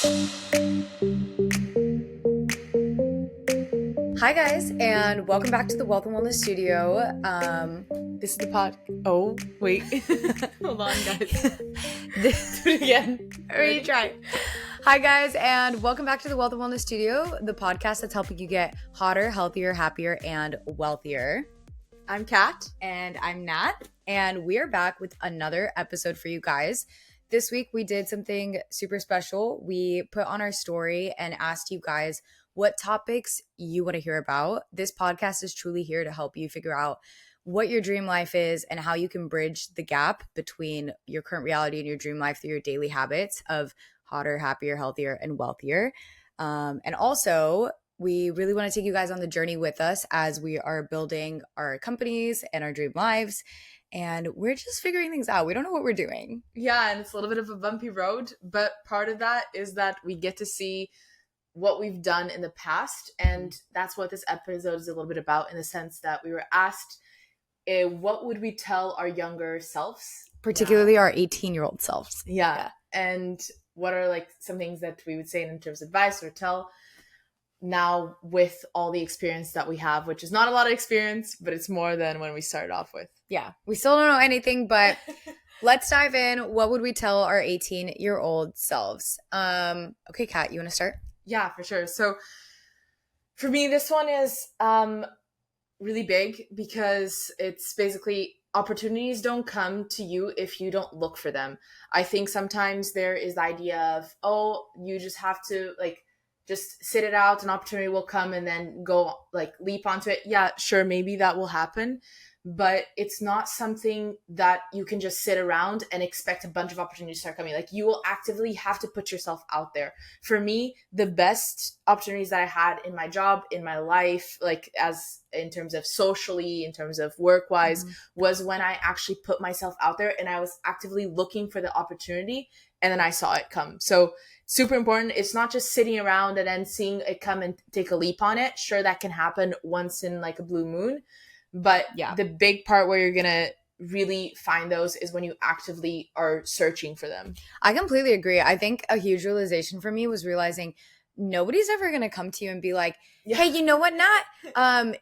Hi guys, and welcome back to the Wealth and Wellness Studio. This is the pod. Oh wait, Hold on, guys. this Do it again. retry. Hi guys, and welcome back to the Wealth and Wellness Studio, the podcast that's helping you get hotter, healthier, happier, and wealthier. I'm Kat. And I'm Nat, and we are back with another episode for you guys. This week we did something super special. We put on our story and asked you guys what topics you want to hear about. This podcast is truly here to help you figure out what your dream life is and how you can bridge the gap between your current reality and your dream life through your daily habits of hotter, happier, healthier, and wealthier. And also, we really want to take you guys on the journey with us as we are building our companies and our dream lives. And we're just figuring things out. We don't know what we're doing. Yeah, and it's a little bit of a bumpy road, but part of that is that we get to see what we've done in the past. And that's what this episode is a little bit about, in the sense that we were asked, what would we tell our younger selves? Particularly our 18-year-old selves. Yeah. And what are like some things that we would say in terms of advice or tell now with all the experience that we have, which is not a lot of experience, but it's more than when we started off with. Yeah, we still don't know anything, but let's dive in. What would we tell our 18-year-old selves? Okay, Kat, you want to start? Yeah, for sure. So for me, this one is really big because it's basically opportunities don't come to you if you don't look for them. I think sometimes there is the idea of, oh, you just have to just sit it out, an opportunity will come and then go leap onto it. Yeah, sure, maybe that will happen, but it's not something that you can just sit around and expect a bunch of opportunities to start coming. You will actively have to put yourself out there. For me, the best opportunities that I had in my job, in my life, as in terms of socially, in terms of work-wise, was when I actually put myself out there and I was actively looking for the opportunity, and then I saw it come. So super important. It's not just sitting around and then seeing it come and take a leap on it. Sure, that can happen once in a blue moon. But yeah, the big part where you're going to really find those is when you actively are searching for them. I completely agree. I think a huge realization for me was realizing nobody's ever going to come to you and be like, hey, you know what, Nat?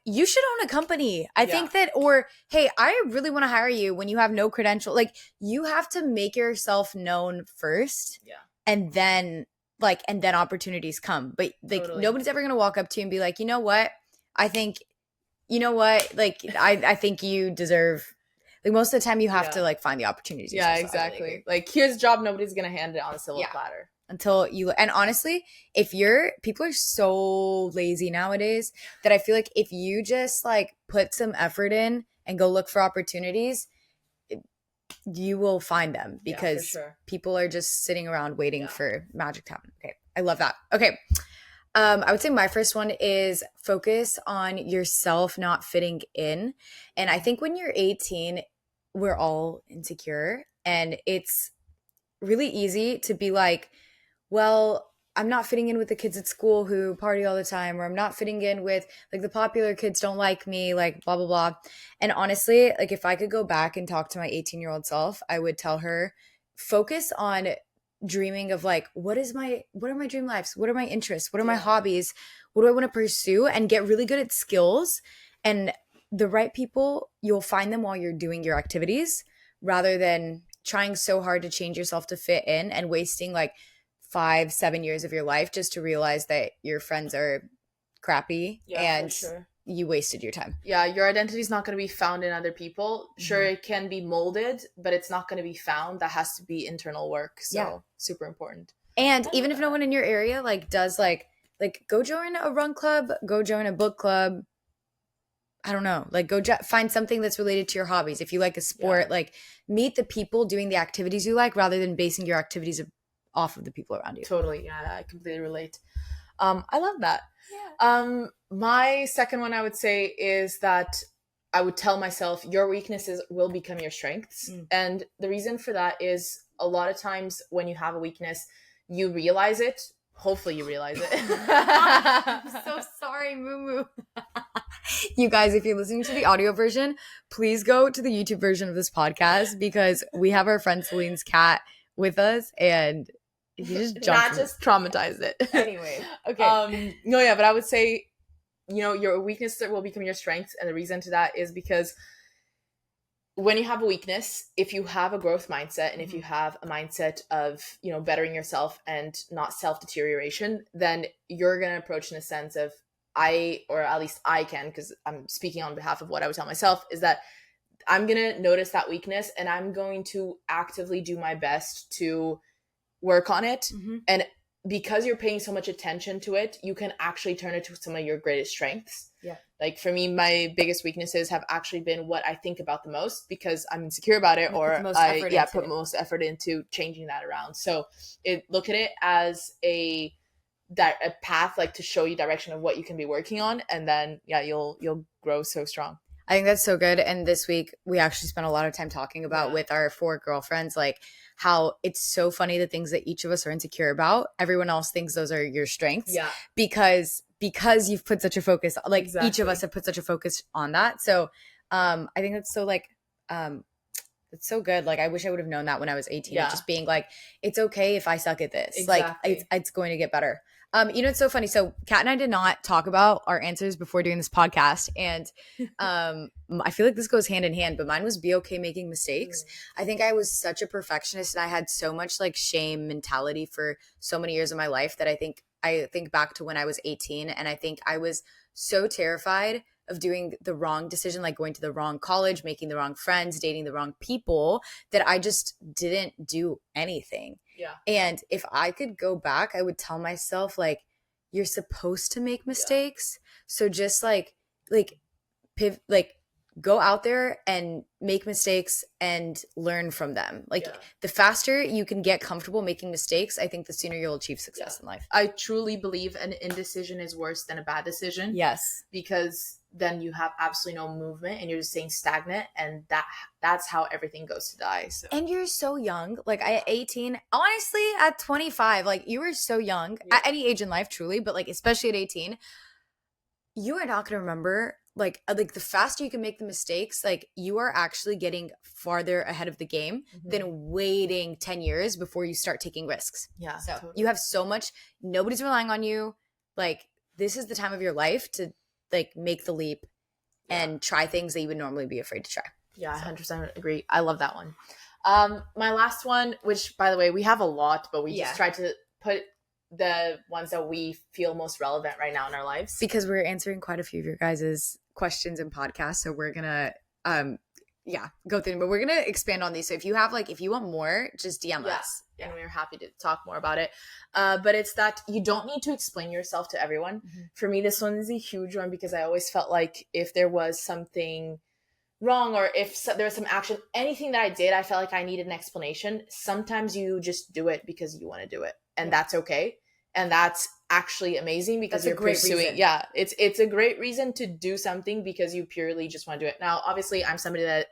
You should own a company. I think that, or, hey, I really want to hire you when you have no credential. You have to make yourself known first. Yeah. And then opportunities come. But totally. Nobody's ever going to walk up to you and be like, you know what? I think you deserve, most of the time you have to find the opportunities. Yeah, exactly. Here's a job, nobody's going to hand it on a silver platter. Until you, and honestly, people are so lazy nowadays that I feel like if you just put some effort in and go look for opportunities, you will find them, because people are just sitting around waiting for magic to happen. Okay. I love that. Okay. I would say my first one is focus on yourself not fitting in. And I think when you're 18, we're all insecure, and it's really easy to be like, well, I'm not fitting in with the kids at school who party all the time, or I'm not fitting in with the popular kids don't like me, blah, blah, blah. And honestly, if I could go back and talk to my 18-year-old self, I would tell her, focus on dreaming of what are my dream lives? What are my interests? What are my hobbies? What do I want to pursue? And get really good at skills. And the right people, you'll find them while you're doing your activities, rather than trying so hard to change yourself to fit in and wasting 5-7 years of your life just to realize that your friends are crappy and you wasted your time. Yeah, your identity is not going to be found in other people. Sure, it can be molded, but it's not going to be found. That has to be internal work. So super important. And even if no one in your area does go join a run club, go join a book club. I don't know, go find something that's related to your hobbies. If you like a sport, meet the people doing the activities you like, rather than basing your activities off of the people around you. Totally. Yeah, I completely relate. I love that. Yeah. My second one I would say is that I would tell myself your weaknesses will become your strengths. And the reason for that is a lot of times when you have a weakness, you realize it. Hopefully you realize it. I'm so sorry, Moo. You guys, if you're listening to the audio version, please go to the YouTube version of this podcast, because we have our friend Celine's cat with us, and You just jumped. Not just traumatized it. Anyway. Okay. No, yeah, but I would say, your weakness will become your strength. And the reason to that is because when you have a weakness, if you have a growth mindset and if you have a mindset of, bettering yourself and not self-deterioration, then you're going to approach in a sense of or at least I can, because I'm speaking on behalf of what I would tell myself, is that I'm going to notice that weakness and I'm going to actively do my best to work on it. And because you're paying so much attention to it, you can actually turn it to some of your greatest strengths. Yeah. Like for me, my biggest weaknesses have actually been what I think about the most because I'm insecure about it, or I put most effort into changing that around. So look at it as a path, like to show you direction of what you can be working on, and then you'll grow so strong. I think that's so good. And this week we actually spent a lot of time talking about with our 4 girlfriends, like how it's so funny the things that each of us are insecure about. Everyone else thinks those are your strengths. Yeah. Because you've put such a focus, like each of us have put such a focus on that. So I think that's so it's so good. Like I wish I would have known that when I was 18, just being like, it's okay if I suck at this. Exactly. Like it's going to get better. It's so funny. So Kat and I did not talk about our answers before doing this podcast. And I feel like this goes hand in hand, but mine was be okay making mistakes. I think I was such a perfectionist and I had so much like shame mentality for so many years of my life that I think back to when I was 18 and I think I was so terrified of doing the wrong decision, like going to the wrong college, making the wrong friends, dating the wrong people, that I just didn't do anything. Yeah. And if I could go back, I would tell myself, like, you're supposed to make mistakes. So just go out there and make mistakes and learn from them. Like the faster you can get comfortable making mistakes, I think the sooner you'll achieve success in life. I truly believe an indecision is worse than a bad decision. Yes. Because then you have absolutely no movement and you're just staying stagnant, and that's how everything goes to die. So. And you're so young. Like at 18, honestly, at 25, like you were so young at any age in life, truly, but like especially at 18, you are not going to remember like the faster you can make the mistakes, like you are actually getting farther ahead of the game than waiting 10 years before you start taking risks. Yeah. So you have so much, nobody's relying on you. Like this is the time of your life to like make the leap and try things that you would normally be afraid to try. Yeah, I 100% agree. I love that one. My last one, which by the way, we have a lot, but we just tried to put the ones that we feel most relevant right now in our lives. Because we're answering quite a few of your guys' questions and podcasts. So we're going to, go through them. But we're going to expand on these. So if you want more, just DM us. And we're happy to talk more about it. But it's that you don't need to explain yourself to everyone. For me, this one is a huge one because I always felt like if there was something wrong or if there was some action, anything that I did, I felt like I needed an explanation. Sometimes you just do it because you want to do it. And that's okay. And that's actually amazing because you're pursuing. Yeah, it's a great reason to do something because you purely just want to do it. Now, obviously, I'm somebody that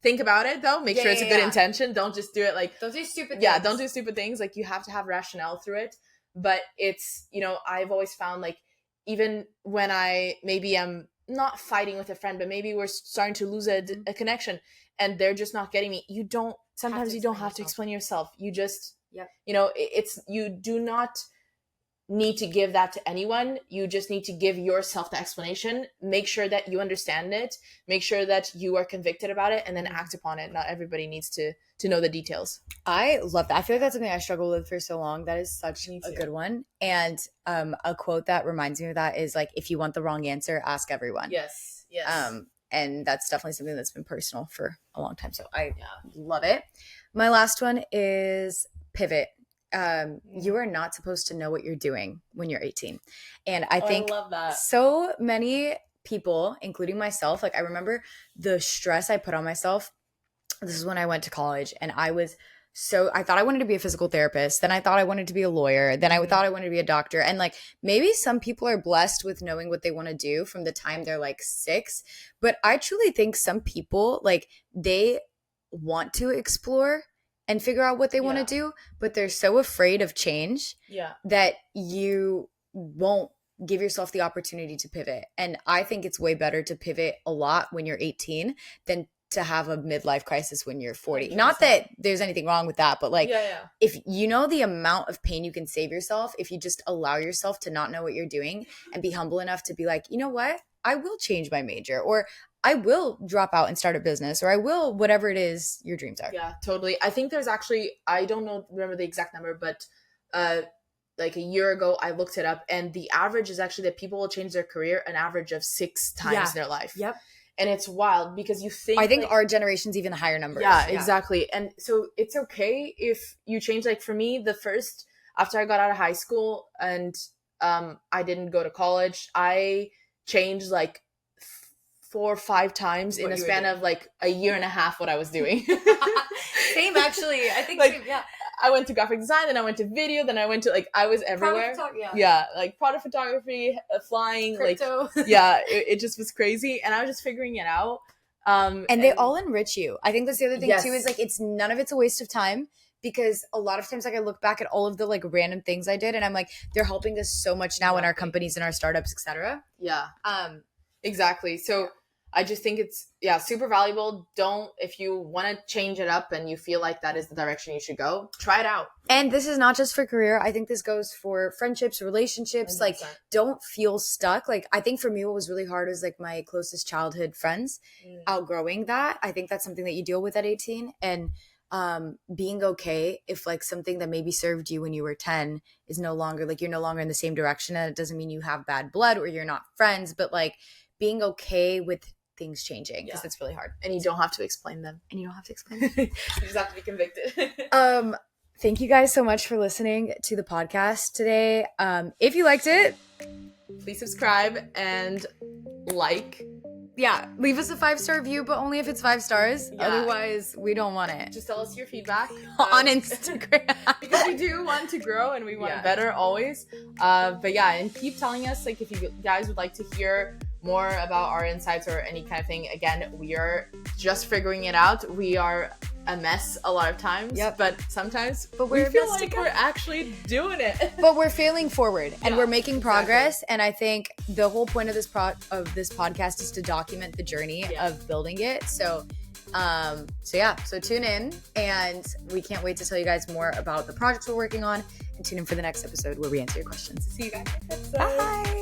think about it though. Make sure it's a good intention. Don't just do it like don't do stupid things. Yeah, don't do stupid things. Like you have to have rationale through it. But it's, I've always found like even when maybe I'm not fighting with a friend, but maybe we're starting to lose a connection and they're just not getting me. You don't have to explain yourself. You just, you do not need to give that to anyone. You just need to give yourself the explanation. Make sure that you understand it. Make sure that you are convicted about it and then act upon it. Not everybody needs to know the details. I love that. I feel like that's something I struggled with for so long. That is such a good one. And a quote that reminds me of that is like, if you want the wrong answer, ask everyone. Yes. And that's definitely something that's been personal for a long time. So I love it. My last one is pivot. You are not supposed to know what you're doing when you're 18. And I think love that. So many people, including myself, like I remember the stress I put on myself. This is when I went to college and I thought I wanted to be a physical therapist. Then I thought I wanted to be a lawyer. Then I thought I wanted to be a doctor. And like, maybe some people are blessed with knowing what they want to do from the time they're like 6. But I truly think some people, like they want to explore and figure out what they want to do, but they're so afraid of change that you won't give yourself the opportunity to pivot. And I think it's way better to pivot a lot when you're 18 than to have a midlife crisis when you're 40. 100%. Not that there's anything wrong with that, but like Yeah. if you know the amount of pain you can save yourself if you just allow yourself to not know what you're doing and be humble enough to be like, you know what? I will change my major, or I will drop out and start a business, or I will whatever it is your dreams are. Yeah, totally. I think there's actually, I don't remember the exact number, but like a year ago, I looked it up, and the average is actually that people will change their career an average of 6 times in their life. Yep. And it's wild because you think, I think like, our generation's even higher numbers. Yeah, exactly. And so it's okay if you change. Like for me, after I got out of high school and I didn't go to college, I changed like 4 or 5 times in a span of like a year and a half what I was doing. Same, actually. I think like, same, yeah. I went to graphic design, then I went to video, then I went to like, I was everywhere. Like product photography, flying, crypto. Like it just was crazy, and I was just figuring it out. And they all enrich you. I think that's the other thing too, is like none of it's a waste of time, because a lot of times like I look back at all of the like random things I did and I'm like, they're helping us so much now in our companies and our startups, etc. Yeah. Exactly. So I just think it's super valuable. If you want to change it up and you feel like that is the direction you should go, try it out. And this is not just for career. I think this goes for friendships, relationships. 100%. Like, don't feel stuck. Like, I think for me, what was really hard was like my closest childhood friends, outgrowing that. I think that's something that you deal with at 18, and being okay if like something that maybe served you when you were 10 is no longer, like, you're no longer in the same direction. And it doesn't mean you have bad blood or you're not friends, but like being okay with things changing, because it's really hard, and you don't have to explain them. You just have to be convicted. Thank you guys so much for listening to the podcast today. If you liked it, please subscribe and like. Leave us a 5-star review, but only if it's 5 stars. Otherwise, we don't want it. Just tell us your feedback on Instagram, because we do want to grow and we want better always. And keep telling us, like, if you guys would like to hear more about our insights or any kind of thing. Again, we are just figuring it out. We are a mess a lot of times, but sometimes we feel like we're actually doing it. But we're failing forward and we're making progress. And I think the whole point of this podcast is to document the journey of building it. So tune in, and we can't wait to tell you guys more about the projects we're working on, and tune in for the next episode where we answer your questions. See you guys next episode. Bye.